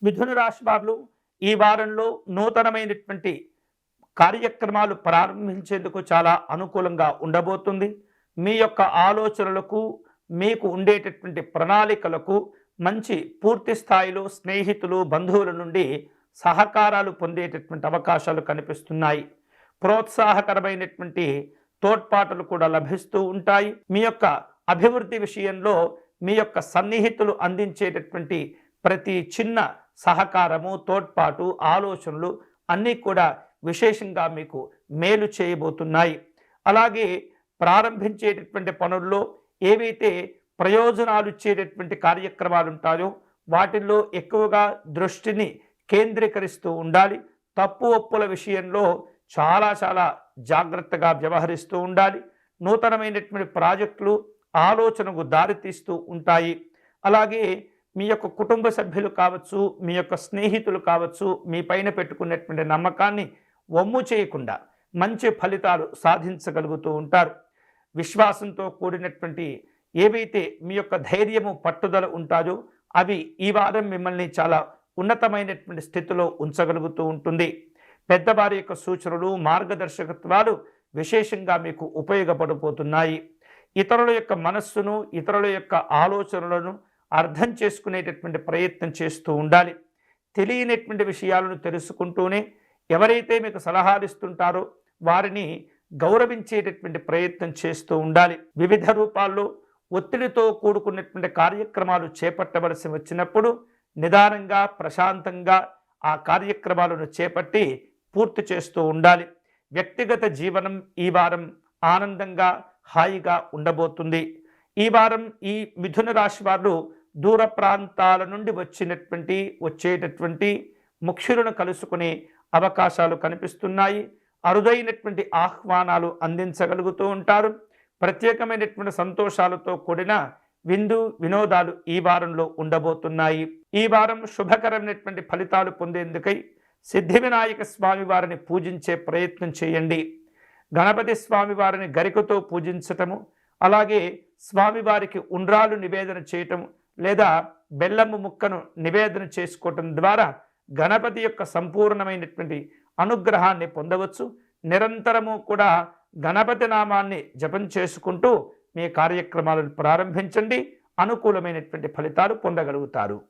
మిథున రాశి వారు ఈ వారంలో నూతనమైనటువంటి కార్యక్రమాలు ప్రారంభించేందుకు చాలా అనుకూలంగా ఉండబోతుంది. మీ యొక్క ఆలోచనలకు, మీకు ఉండేటటువంటి ప్రణాళికలకు మంచి పూర్తి స్థాయిలో స్నేహితులు, బంధువుల నుండి సహకారాలు పొందేటటువంటి అవకాశాలు కనిపిస్తున్నాయి. ప్రోత్సాహకరమైనటువంటి తోడ్పాటులు కూడా లభిస్తూ ఉంటాయి. మీ యొక్క అభివృద్ధి విషయంలో మీ యొక్క సన్నిహితులు అందించేటటువంటి ప్రతి చిన్న సహకారము, తోడ్పాటు, ఆలోచనలు అన్నీ కూడా విశేషంగా మీకు మేలు చేయబోతున్నాయి. అలాగే ప్రారంభించేటటువంటి పనుల్లో ఏవైతే ప్రయోజనాలు ఇచ్చేటటువంటి కార్యక్రమాలు ఉంటాయో వాటిల్లో ఎక్కువగా దృష్టిని కేంద్రీకరిస్తూ ఉండాలి. తప్పు ఒప్పుల విషయంలో చాలా జాగ్రత్తగా వ్యవహరిస్తూ ఉండాలి. నూతనమైనటువంటి ప్రాజెక్టులు ఆలోచనకు దారితీస్తూ ఉంటాయి. అలాగే మీ యొక్క కుటుంబ సభ్యులు కావచ్చు, మీ యొక్క స్నేహితులు కావచ్చు, మీ పైన పెట్టుకున్నటువంటి నమ్మకాన్ని వమ్ము చేయకుండా మంచి ఫలితాలు సాధించగలుగుతూ ఉంటారు. విశ్వాసంతో కూడినటువంటి ఏవైతే మీ యొక్క ధైర్యము, పట్టుదల ఉంటాయో అవి ఈ వారం మిమ్మల్ని చాలా ఉన్నతమైనటువంటి స్థితిలో ఉంచగలుగుతూ ఉంటుంది. పెద్దవారి యొక్క సూచనలు, మార్గదర్శకత్వాలు విశేషంగా మీకు ఉపయోగపడిపోతున్నాయి. ఇతరుల యొక్క మనస్సును, ఇతరుల యొక్క ఆలోచనలను అర్థం చేసుకునేటటువంటి ప్రయత్నం చేస్తూ ఉండాలి. తెలియనటువంటి విషయాలను తెలుసుకుంటూనే ఎవరైతే మీకు సలహాలు ఇస్తుంటారో వారిని గౌరవించేటటువంటి ప్రయత్నం చేస్తూ ఉండాలి. వివిధ రూపాల్లో ఒత్తిడితో కూడుకున్నటువంటి కార్యక్రమాలు చేపట్టవలసి వచ్చినప్పుడు నిదానంగా, ప్రశాంతంగా ఆ కార్యక్రమాలను చేపట్టి పూర్తి చేస్తూ ఉండాలి. వ్యక్తిగత జీవనం ఈ వారం ఆనందంగా, హాయిగా ఉండబోతుంది. ఈ వారం ఈ మిథున రాశి వారు దూర ప్రాంతాల నుండి వచ్చేటటువంటి ముఖ్యులను కలుసుకునే అవకాశాలు కనిపిస్తున్నాయి. అరుదైనటువంటి ఆహ్వానాలు అందించగలుగుతూ ఉంటారు. ప్రత్యేకమైనటువంటి సంతోషాలతో కూడిన విందు వినోదాలు ఈ వారంలో ఉండబోతున్నాయి. ఈ వారం శుభకరమైనటువంటి ఫలితాలు పొందేందుకై సిద్ధి వినాయక స్వామి వారిని పూజించే ప్రయత్నం చేయండి. గణపతి స్వామి వారిని గరికతో పూజించటము, అలాగే స్వామివారికి ఉండ్రాలు నివేదన చేయటం లేదా బెల్లము ముక్కను నివేదన చేసుకోవటం ద్వారా గణపతి యొక్క సంపూర్ణమైనటువంటి అనుగ్రహాన్ని పొందవచ్చు. నిరంతరము కూడా గణపతి నామాన్ని జపం చేసుకుంటూ మీ కార్యక్రమాలను ప్రారంభించండి. అనుకూలమైనటువంటి ఫలితాలు పొందగలుగుతారు.